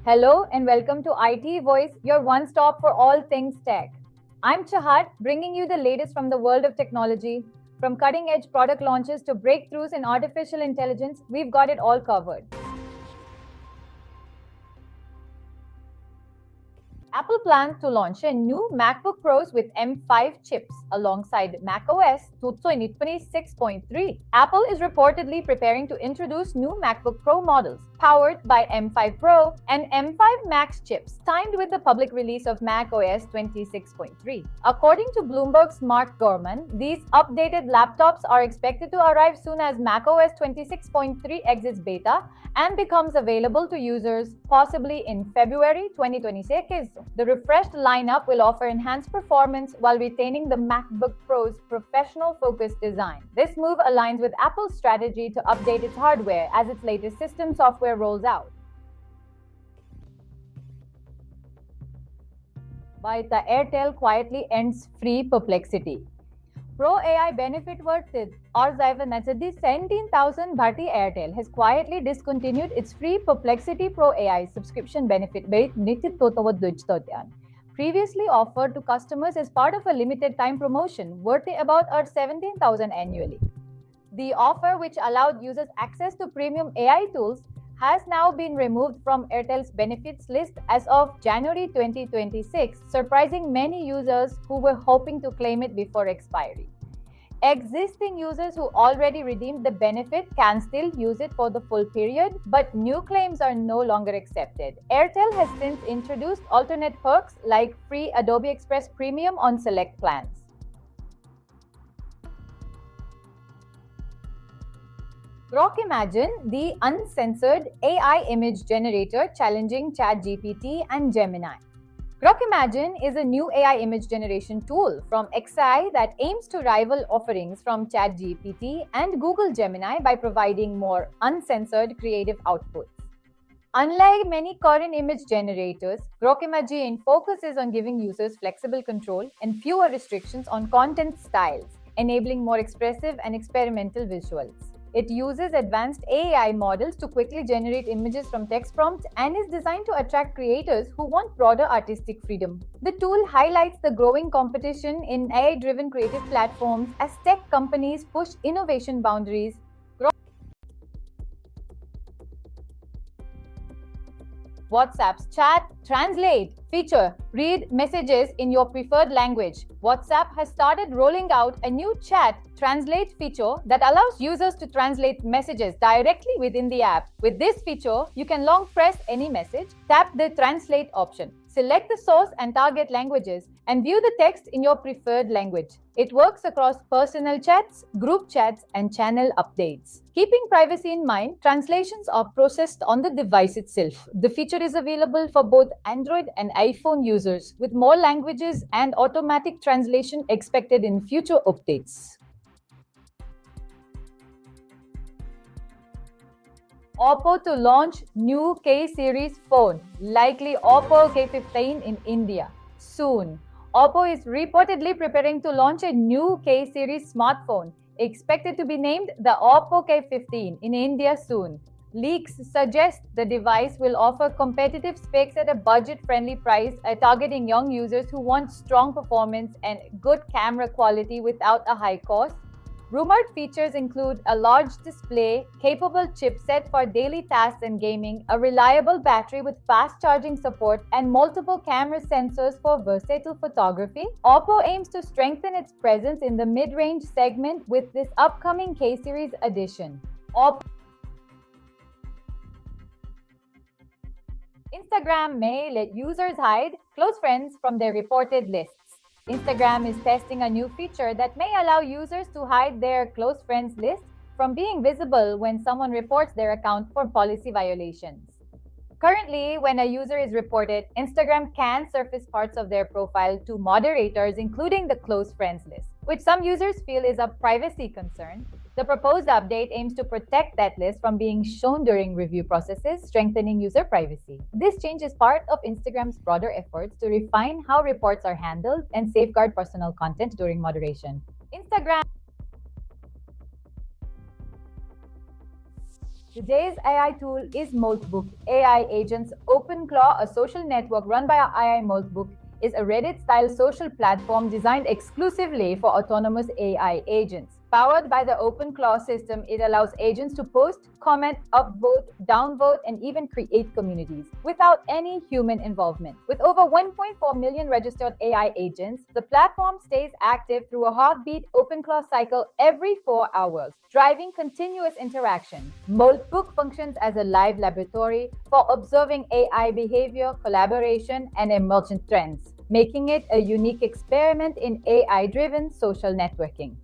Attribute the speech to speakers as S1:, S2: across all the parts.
S1: Hello and welcome to IT Voice, your one stop for all things tech. I'm Chahat, bringing you the latest from the world of technology. From cutting edge product launches to breakthroughs in artificial intelligence, we've got it all covered. Apple plans to launch a new MacBook Pros with M5 chips alongside macOS 2026.3. Apple is reportedly preparing to introduce new MacBook Pro models powered by M5 Pro and M5 Max chips, timed with the public release of macOS 26.3. According to Bloomberg's Mark Gurman, these updated laptops are expected to arrive soon as macOS 26.3 exits beta and becomes available to users possibly in February 2026. The refreshed lineup will offer enhanced performance while retaining the MacBook Pro's professional-focused design. This move aligns with Apple's strategy to update its hardware as its latest system software rolls out. But the Airtel quietly ends free Perplexity. Pro AI benefit वर्थित और ज़ायफ़ 17,000 भारतीय Airtel has quietly discontinued its free Perplexity Pro AI subscription benefit previously offered to customers as part of a limited time promotion worth about 17,000 annually. The offer, which allowed users access to premium AI tools, has now been removed from Airtel's benefits list as of January 2026, surprising many users who were hoping to claim it before expiry. Existing users who already redeemed the benefit can still use it for the full period, but new claims are no longer accepted. Airtel has since introduced alternate perks like free Adobe Express Premium on select plans. Grok Imagine, the uncensored AI image generator challenging ChatGPT and Gemini. Grok Imagine is a new AI image generation tool from XAI that aims to rival offerings from ChatGPT and Google Gemini by providing more uncensored creative outputs. Unlike many current image generators, Grok Imagine focuses on giving users flexible control and fewer restrictions on content styles, enabling more expressive and experimental visuals. It uses advanced AI models to quickly generate images from text prompts and is designed to attract creators who want broader artistic freedom. The tool highlights the growing competition in AI-driven creative platforms as tech companies push innovation boundaries. WhatsApp's Chat Translate feature. Read messages in your preferred language. WhatsApp has started rolling out a new Chat Translate feature that allows users to translate messages directly within the app. With this feature, you can long press any message, tap the Translate option, select the source and target languages, and view the text in your preferred language. It works across personal chats, group chats, and channel updates. Keeping privacy in mind, translations are processed on the device itself. The feature is available for both Android and iPhone users, with more languages and automatic translation expected in future updates. OPPO to launch new K-series phone, likely OPPO K15 in India, soon. OPPO is reportedly preparing to launch a new K-series smartphone, expected to be named the OPPO K15 in India soon. Leaks suggest the device will offer competitive specs at a budget-friendly price, targeting young users who want strong performance and good camera quality without a high cost. Rumored features include a large display, capable chipset for daily tasks and gaming, a reliable battery with fast charging support, and multiple camera sensors for versatile photography. OPPO aims to strengthen its presence in the mid-range segment with this upcoming K-series edition. Instagram may let users hide close friends from their reported lists. Instagram is testing a new feature that may allow users to hide their close friends list from being visible when someone reports their account for policy violations. Currently, when a user is reported, Instagram can surface parts of their profile to moderators, including the close friends list, which some users feel is a privacy concern. The proposed update aims to protect that list from being shown during review processes, strengthening user privacy. This change is part of Instagram's broader efforts to refine how reports are handled and safeguard personal content during moderation. Instagram Today's AI tool is Moltbook. AI Agents OpenClaw, a social network run by AI Moltbook, is a Reddit-style social platform designed exclusively for autonomous AI agents. Powered by the OpenClaw system, it allows agents to post, comment, upvote, downvote, and even create communities without any human involvement. With over 1.4 million registered AI agents, the platform stays active through a heartbeat OpenClaw cycle every 4 hours, driving continuous interaction. Moltbook functions as a live laboratory for observing AI behavior, collaboration, and emergent trends, making it a unique experiment in AI-driven social networking.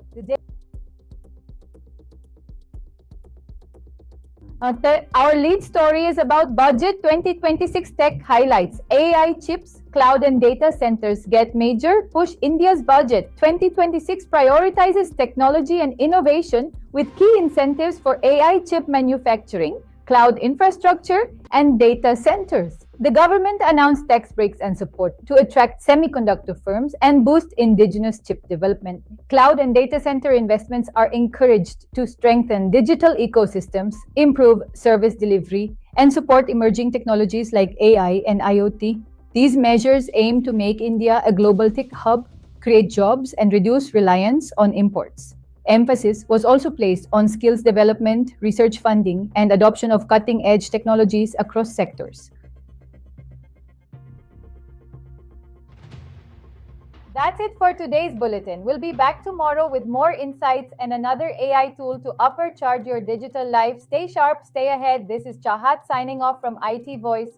S1: Our lead story is about Budget 2026 Tech Highlights. AI chips, cloud and data centers get major push. India's Budget 2026 prioritizes technology and innovation with key incentives for AI chip manufacturing, cloud infrastructure, and data centers. The government announced tax breaks and support to attract semiconductor firms and boost indigenous chip development. Cloud and data center investments are encouraged to strengthen digital ecosystems, improve service delivery, and support emerging technologies like AI and IoT. These measures aim to make India a global tech hub, create jobs, and reduce reliance on imports. Emphasis was also placed on skills development, research funding, and adoption of cutting-edge technologies across sectors. That's it for today's bulletin. We'll be back tomorrow with more insights and another AI tool to upcharge your digital life. Stay sharp, stay ahead. This is Chahat signing off from IT Voice.